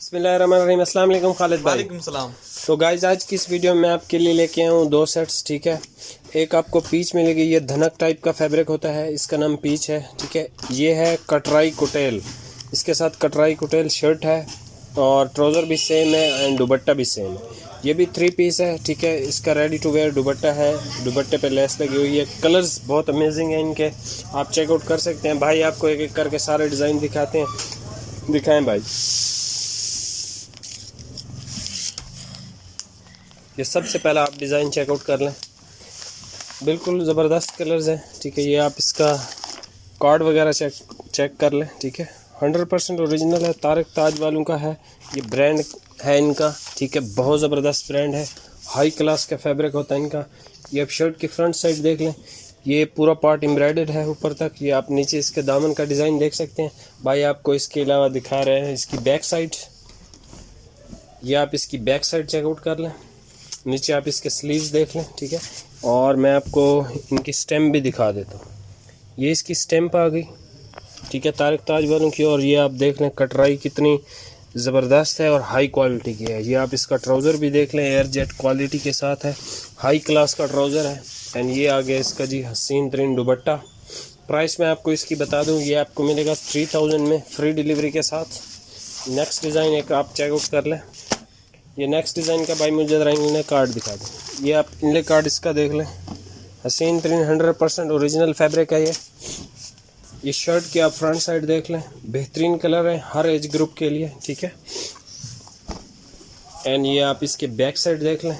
बिस्मिल्लाहिर्रहमानिर्रहीम। अस्सलाम वालेकुम खालिद भाई। वालेकुम सलाम। तो गाइज आज की इस वीडियो में आपके लिए लेके आया हूँ दो सेट्स। ठीक है, एक आपको पीच मिलेगी, ये धनक टाइप का फैब्रिक होता है, इसका नाम पीच है। ठीक है, ये है कटराई कुटेल, इसके साथ कटराई कुटेल शर्ट है और ट्राउज़र भी सेम है एंड दुपट्टा भी सेम है। ये भी 3 पीस है। ठीक है, इसका रेडी टू वेयर दुपट्टा है, दुपट्टे पे लेस लगी हुई है। कलर्स बहुत अमेजिंग है इनके, आप चेकआउट कर सकते हैं। भाई आपको एक एक करके सारे डिज़ाइन दिखाते हैं, दिखाएं भाई। ये सबसे पहला आप डिज़ाइन चेकआउट कर लें, बिल्कुल ज़बरदस्त कलर्स हैं। ठीक है, ये आप इसका कार्ड वगैरह चेक कर लें। ठीक है, 100% ओरिजिनल है, तारिक ताज वालों का है, ये ब्रांड है इनका। ठीक है, बहुत ज़बरदस्त ब्रांड है, हाई क्लास का फैब्रिक होता है इनका। ये आप शर्ट की फ्रंट साइड देख लें, ये पूरा पार्ट एम्ब्रॉयडर्ड है ऊपर तक। ये आप नीचे इसके दामन का डिज़ाइन देख सकते हैं। भाई आपको इसके अलावा दिखा रहे हैं इसकी बैक साइड, ये आप इसकी बैक साइड चेकआउट कर लें। नीचे आप इसके स्लीव्स देख लें। ठीक है, और मैं आपको इनकी स्टेम भी दिखा देता हूँ। ये इसकी स्टेम्प आ गई, ठीक है, तारिक ताज वालों की। और ये आप देख लें कटराई कितनी ज़बरदस्त है और हाई क्वालिटी की है। ये आप इसका ट्राउज़र भी देख लें, एयर जेट क्वालिटी के साथ है, हाई क्लास का ट्राउज़र है। एंड ये आ गया इसका जी हसीन तरीन दुपट्टा। प्राइस मैं आपको इसकी बता दूँ, ये आपको मिलेगा 3000 में, फ्री डिलीवरी के साथ। नेक्स्ट डिज़ाइन एक आप चेकआउट कर लें। ये नेक्स्ट डिज़ाइन का भाई मुझे ज़रा इनले कार्ड दिखा दें। ये आप इनले कार्ड इसका देख लें, हसीन तरीन 100% ओरिजिनल फैब्रिक है ये शर्ट की आप फ्रंट साइड देख लें, बेहतरीन कलर है हर एज ग्रुप के लिए। ठीक है, एंड ये आप इसके बैक साइड देख लें,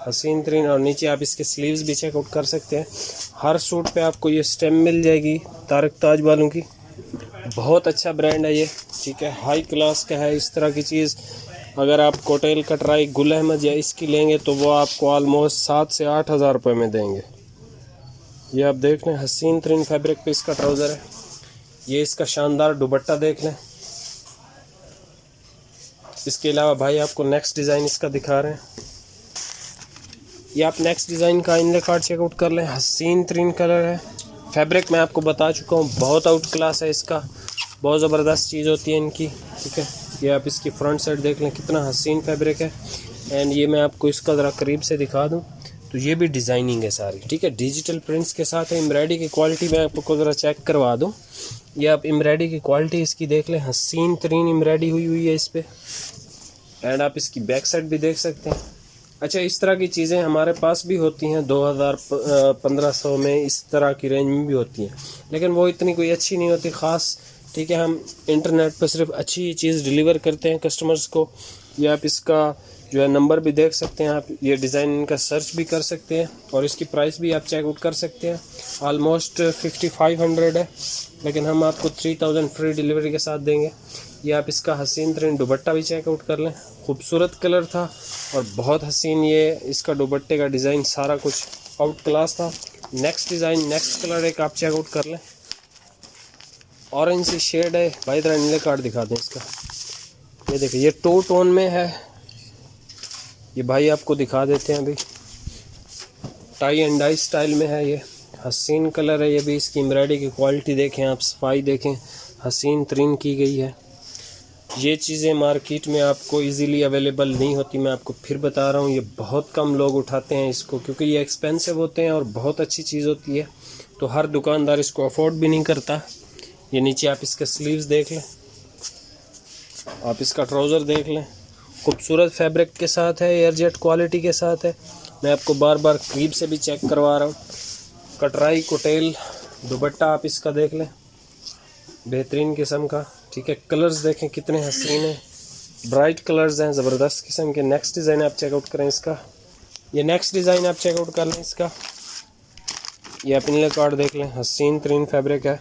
हसीन तरीन। और नीचे आप इसके स्लीव्स भी चेकआउट कर सकते हैं। हर सूट पे आपको ये स्टेम मिल जाएगी तारिक ताज वालों की, बहुत अच्छा ब्रांड है ये। ठीक है, हाई क्लास का है। इस तरह की चीज़ अगर आप कोटेल कटराई गुल अहमद या इसकी लेंगे तो वो आपको ऑलमोस्ट 7 से 8 हज़ार रुपये में देंगे। ये आप देख लें, हसीन तरीन फैब्रिक पे इसका ट्राउज़र है। ये इसका शानदार दुपट्टा देख लें। इसके अलावा भाई आपको नेक्स्ट डिज़ाइन इसका दिखा रहे हैं। ये आप नेक्स्ट डिज़ाइन का इनले कार्ड चेकआउट कर लें, हसीन तरीन कलर है। फैब्रिक मैं आपको बता चुका हूँ, बहुत आउट क्लास है इसका, बहुत ज़बरदस्त चीज़ होती है इनकी। ठीक है, ये आप इसकी फ्रंट साइड देख लें, कितना हसीन फैब्रिक है। एंड ये मैं आपको इसका ज़रा करीब से दिखा दूं तो ये भी डिज़ाइनिंग है सारी। ठीक है, डिजिटल प्रिंट्स के साथ है। एम्ब्रॉयडरी की क्वालिटी मैं आपको ज़रा चेक करवा दूं। ये आप एम्ब्रॉयडरी की क्वालिटी इसकी देख लें, हसीन तरीन एम्ब्रॉयडरी हुई है इस पर। एंड आप इसकी बैक साइड भी देख सकते हैं। अच्छा, इस तरह की चीज़ें हमारे पास भी होती हैं, 2000-1500 में इस तरह की रेंज में भी होती हैं, लेकिन वो इतनी कोई अच्छी नहीं होती ख़ास। ठीक है, हम इंटरनेट पर सिर्फ अच्छी चीज़ डिलीवर करते हैं कस्टमर्स को। ये आप इसका जो है नंबर भी देख सकते हैं, आप ये डिज़ाइन इनका सर्च भी कर सकते हैं और इसकी प्राइस भी आप चेकआउट कर सकते हैं। ऑलमोस्ट 5500 है, लेकिन हम आपको 3000 फ्री डिलीवरी के साथ देंगे। ये आप इसका हसीन तरीन दुपट्टा भी चेकआउट कर लें, खूबसूरत कलर था और बहुत हसीन ये इसका दुपट्टे का डिज़ाइन, सारा कुछ आउट क्लास था। नेक्स्ट डिज़ाइन, नेक्स्ट कलर एक आप चेकआउट कर लें, ऑरेंज सी शेड है। भाई तरह नीले कार्ड दिखा दें इसका। ये देखिए, ये 2 टोन में है, ये भाई आपको दिखा देते हैं अभी। टाई एंड डाई स्टाइल में है, ये हसीन कलर है। ये भी इसकी एम्ब्रॉयडरी की क्वालिटी देखें आप, सफाई देखें, हसीन तरीन की गई है। ये चीज़ें मार्केट में आपको इजीली अवेलेबल नहीं होती, मैं आपको फिर बता रहा हूँ। ये बहुत कम लोग उठाते हैं इसको, क्योंकि ये एक्सपेंसिव होते हैं और बहुत अच्छी चीज़ होती है, तो हर दुकानदार इसको अफोर्ड भी नहीं करता। ये नीचे आप इसके स्लीव्स देख लें, आप इसका ट्राउज़र देख लें, खूबसूरत फैब्रिक के साथ है, एयर जेट क्वालिटी के साथ है। मैं आपको बार बार करीब से भी चेक करवा रहा हूँ। कटराई कुटेल दुपट्टा आप इसका देख लें, बेहतरीन किस्म का। ठीक है, कलर्स देखें कितने हसीन हैं, ब्राइट कलर्स हैं, ज़बरदस्त किस्म के। नेक्स्ट डिज़ाइन आप चेकआउट करें इसका, ये नेक्स्ट डिज़ाइन आप चेकआउट कर लें इसका। ये आप इनले कार्ड देख लें, हसीन तरीन फैब्रिक है।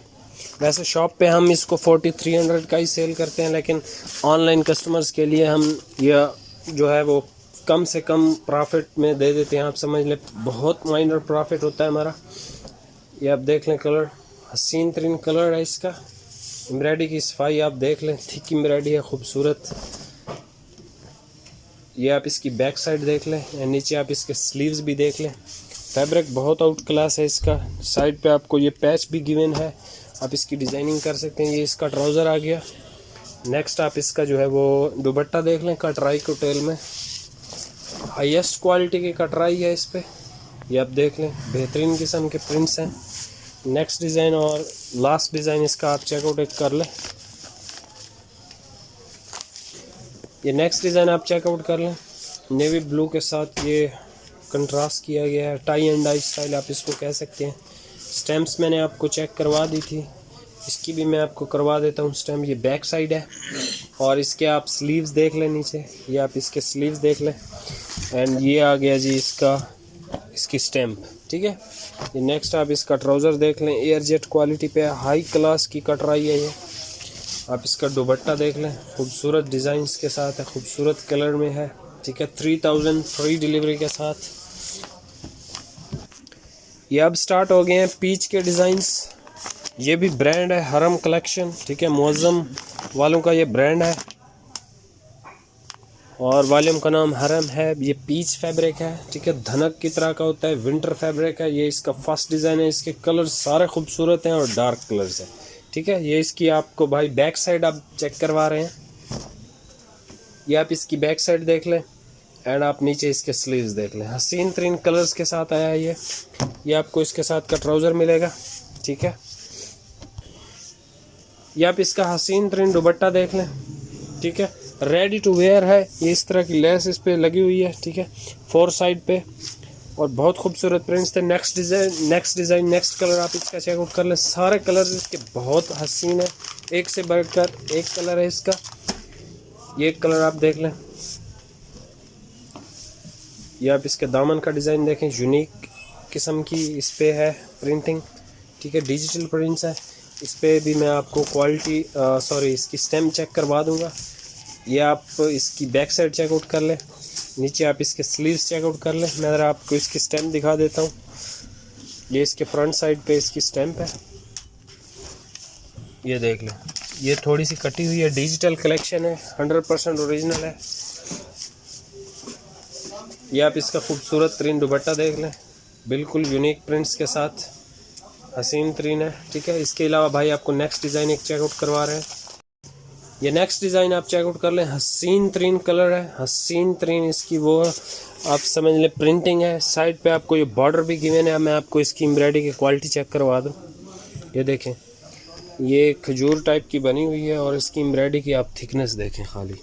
वैसे शॉप पे हम इसको 4300 का ही सेल करते हैं, लेकिन ऑनलाइन कस्टमर्स के लिए हम यह जो है वो कम से कम प्रॉफिट में दे देते हैं। आप समझ लें, बहुत माइनर प्रॉफिट होता है हमारा। ये आप देख लें, कलर हसीन तरीन कलर है इसका। एम्ब्रॉयडरी की सफाई आप देख लें, थिक एम्ब्रॉयडरी है, खूबसूरत। ये आप इसकी बैक साइड देख लें, नीचे आप इसके स्लीव्स भी देख लें। फैब्रिक बहुत आउट क्लास है इसका। साइड पे आपको ये पैच भी गिवन है, आप इसकी डिज़ाइनिंग कर सकते हैं। ये इसका ट्राउज़र आ गया, नेक्स्ट आप इसका जो है वो दुपट्टा देख लें, कटराई कोटेल में हाईएस्ट क्वालिटी की कटराई है इस पे, ये आप देख लें, बेहतरीन किस्म के प्रिंट्स हैं। नेक्स्ट डिज़ाइन और लास्ट डिज़ाइन इसका आप चेकआउट एक कर लें। ये नेक्स्ट डिज़ाइन आप चेकआउट कर लें, नेवी ब्लू के साथ ये कंट्रास्ट किया गया है, टाई एंड डाई स्टाइल आप इसको कह सकते हैं। स्टैम्प्स मैंने आपको चेक करवा दी थी, इसकी भी मैं आपको करवा देता हूँ स्टैम्प। ये बैक साइड है और इसके आप स्लीव्स देख लें नीचे, ये आप इसके स्लीव्स देख लें। एंड ये आ गया जी इसकी स्टैम्प, ठीक है। ये नेक्स्ट आप इसका ट्राउज़र देख लें, एयर जेट क्वालिटी पे हाई क्लास की कटराई है ये। आप इसका दुपट्टा देख लें, खूबसूरत डिज़ाइंस के साथ है, खूबसूरत कलर में है, ठीक है। 3000 फ्री डिलीवरी के साथ। ये अब स्टार्ट हो गए हैं पीच के डिज़ाइंस। ये भी ब्रांड है हरम कलेक्शन, ठीक है, मुअज़्ज़म वालों का ये ब्रांड है और वॉल्यूम का नाम हरम है। ये पीच फैब्रिक है, ठीक है, धनक की तरह का होता है, विंटर फैब्रिक है। ये इसका फर्स्ट डिज़ाइन है, इसके कलर सारे खूबसूरत हैं और डार्क कलर्स हैं, ठीक है। ये इसकी आपको भाई बैक साइड आप चेक करवा रहे हैं, ये आप इसकी बैक साइड देख लें एंड आप नीचे इसके स्लीव्स देख लें। हसीन तरीन कलर्स के साथ आया है ये आपको इसके साथ का ट्राउज़र मिलेगा, ठीक है। ये आप इसका हसीन तरीन दुपट्टा देख लें, ठीक है, रेडी टू वेयर है। ये इस तरह की लेस इस पे लगी हुई है, ठीक है, 4 साइड पे और बहुत खूबसूरत प्रिंट्स थे। नेक्स्ट डिज़ाइन नेक्स्ट कलर आप इसका चेकआउट कर लें, सारे कलर इसके बहुत हसीन है, एक से बढ़कर एक कलर है इसका। ये कलर आप देख लें, ये आप इसके दामन का डिज़ाइन देखें, यूनिक किस्म की इस पे है प्रिंटिंग, ठीक है, डिजिटल प्रिंट्स है। इस पे भी मैं आपको क्वालिटी इसकी स्टैम्प चेक करवा दूंगा। ये आप इसकी बैक साइड चेकआउट कर लें, नीचे आप इसके स्लीव्स चेकआउट कर लें। मैं ज़रा आपको इसकी स्टैम्प दिखा देता हूँ। ये इसके फ्रंट साइड पे इसकी स्टैम्प है, ये देख लें, ये थोड़ी सी कटी हुई है, डिजिटल कलेक्शन है, 100% ओरिजिनल है। ये आप इसका खूबसूरत तरीन दुपट्टा देख लें, बिल्कुल यूनिक प्रिंट्स के साथ हसीन तरीन है, ठीक है। इसके अलावा भाई आपको नेक्स्ट डिज़ाइन एक चेकआउट करवा रहे हैं। ये नेक्स्ट डिज़ाइन आप चेकआउट कर लें, हसीन तरीन कलर है, हसीन तरीन इसकी वो आप समझ लें प्रिंटिंग है। साइड पे आपको ये बॉर्डर भी गिवन है। मैं आपको इसकी एम्ब्रॉयडरी की क्वालिटी चेक करवा दूँ, ये देखें, ये खजूर टाइप की बनी हुई है और इसकी एम्ब्रॉयडरी की आप थिकनेस देखें, खाली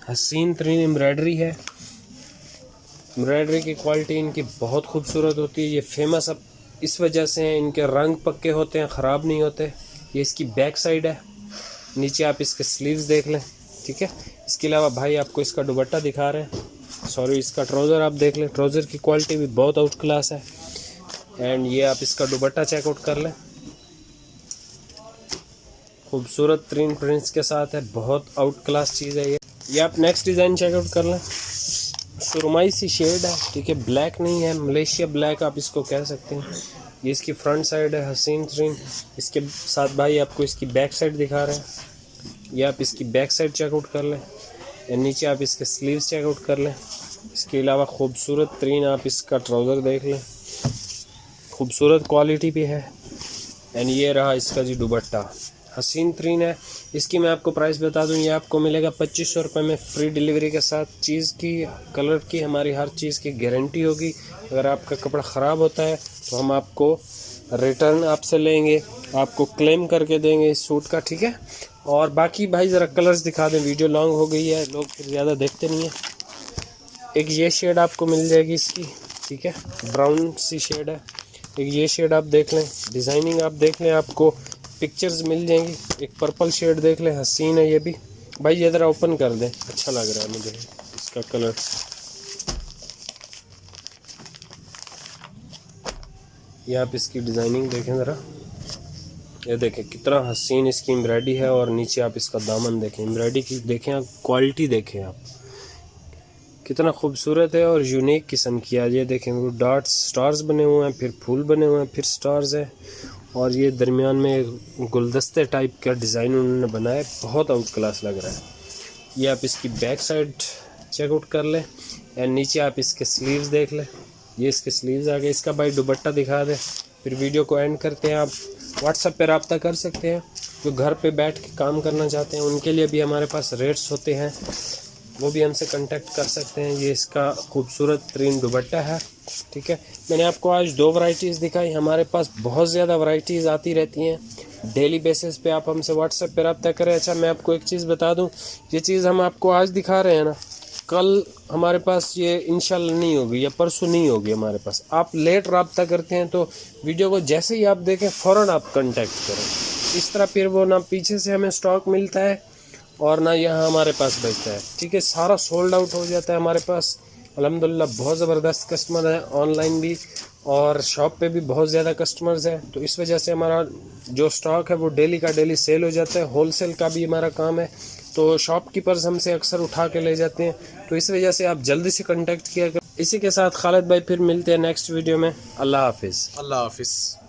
हसीन तरीन एम्ब्रॉयडरी है। एम्ब्रॉयडरी की क्वालिटी इनकी बहुत खूबसूरत होती है। ये फेमस अब इस वजह से हैं, इनके रंग पक्के होते हैं, ख़राब नहीं होते। ये इसकी बैक साइड है, नीचे आप इसके स्लीव्स देख लें, ठीक है। इसके अलावा भाई आपको इसका दुपट्टा दिखा रहे हैं, इसका ट्राउज़र आप देख लें, ट्राउज़र की क्वालिटी भी बहुत आउट क्लास है। एंड ये आप इसका दुपट्टा चेकआउट कर लें, खूबसूरत तरीन प्रिंट्स के साथ है, बहुत आउट क्लास चीज़ है ये आप नेक्स्ट डिज़ाइन चेकआउट कर लें, सुरमई सी शेड है, ठीक है, ब्लैक नहीं है, मलेशिया ब्लैक आप इसको कह सकते हैं। ये इसकी फ्रंट साइड है, हसीन तरीन। इसके साथ भाई आपको इसकी बैक साइड दिखा रहे हैं, ये आप इसकी बैक साइड चेकआउट कर लें, या नीचे आप इसके स्लीव्स चेकआउट कर लें। इसके अलावा खूबसूरत तरीन आप इसका ट्राउज़र देख लें, खूबसूरत क्वालिटी भी है। एंड ये रहा इसका जी दुपट्टा, हसीन तरीन है। इसकी मैं आपको प्राइस बता दूं, ये आपको मिलेगा 2500 रुपये में फ्री डिलीवरी के साथ। चीज़ की कलर की हमारी हर चीज़ की गारंटी होगी। अगर आपका कपड़ा ख़राब होता है तो हम आपको रिटर्न आपसे लेंगे, आपको क्लेम करके देंगे इस सूट का, ठीक है। और बाकी भाई ज़रा कलर्स दिखा दें, वीडियो लॉन्ग हो गई है, लोग फिर ज़्यादा देखते नहीं हैं। एक ये शेड आपको मिल जाएगी इसकी, ठीक है, ब्राउन सी शेड है। एक ये शेड आप देख लें, डिज़ाइनिंग आप देख लें, आपको पिक्चर्स मिल जाएंगी। एक पर्पल शेड देख लें, हसीन है ये भी। भाई ये ज़रा ओपन कर दें, अच्छा लग रहा है मुझे इसका कलर। ये आप इसकी डिज़ाइनिंग देखें ज़रा, ये देखें कितना हसीन इसकी एम्ब्रॉयडरी है। और नीचे आप इसका दामन देखें, एम्ब्रॉयडरी की देखें आप, क्वालिटी देखें आप, कितना खूबसूरत है और यूनिक किस्म की है। ये देखें वो डॉट्स स्टार्स बने हुए हैं, फिर फूल बने हुए हैं, फिर स्टार्स है, और ये दरमियान में गुलदस्ते टाइप का डिज़ाइन उन्होंने बनाया, बहुत आउट क्लास लग रहा है। ये आप इसकी बैक साइड चेकआउट कर लें एंड नीचे आप इसके स्लीव्स देख लें, ये इसके स्लीव्स आ गए। इसका भाई दुपट्टा दिखा दें, फिर वीडियो को एंड करते हैं। आप व्हाट्सएप पे रब्ता कर सकते हैं। जो घर पे बैठ के काम करना चाहते हैं उनके लिए भी हमारे पास रेट्स होते हैं, वो भी हमसे कांटेक्ट कर सकते हैं। ये इसका खूबसूरत तरीन दुपट्टा है, ठीक है। मैंने आपको आज 2 वैरायटीज़ दिखाई, हमारे पास बहुत ज़्यादा वैरायटीज़ आती रहती हैं डेली बेसिस पे। आप हमसे व्हाट्सएप पे रब्ता करें। अच्छा, मैं आपको एक चीज़ बता दूं, ये चीज़ हम आपको आज दिखा रहे हैं ना, कल हमारे पास ये इंशाल्लाह नहीं होगी या परसों नहीं होगी हमारे पास। आप लेट रब्ता करते हैं तो वीडियो को जैसे ही आप देखें फ़ौरन आप कांटेक्ट करें। इस तरह फिर वो ना पीछे से हमें स्टॉक मिलता है और ना यहाँ हमारे पास बचता है, ठीक है। सारा सोल्ड आउट हो जाता है हमारे पास। अल्हम्दुलिल्लाह बहुत ज़बरदस्त कस्टमर है, ऑनलाइन भी और शॉप पे भी बहुत ज़्यादा कस्टमर्स हैं। तो इस वजह से हमारा जो स्टॉक है वो डेली का डेली सेल हो जाता है। होलसेल का भी हमारा काम है, तो शॉपकीपर्स हमसे अक्सर उठा के ले जाते हैं। तो इस वजह से आप जल्दी से कांटेक्ट किया करें। इसी के साथ खालिद भाई फिर मिलते हैं नेक्स्ट वीडियो में। अल्लाह हाफिज़। अल्लाह हाफिज़।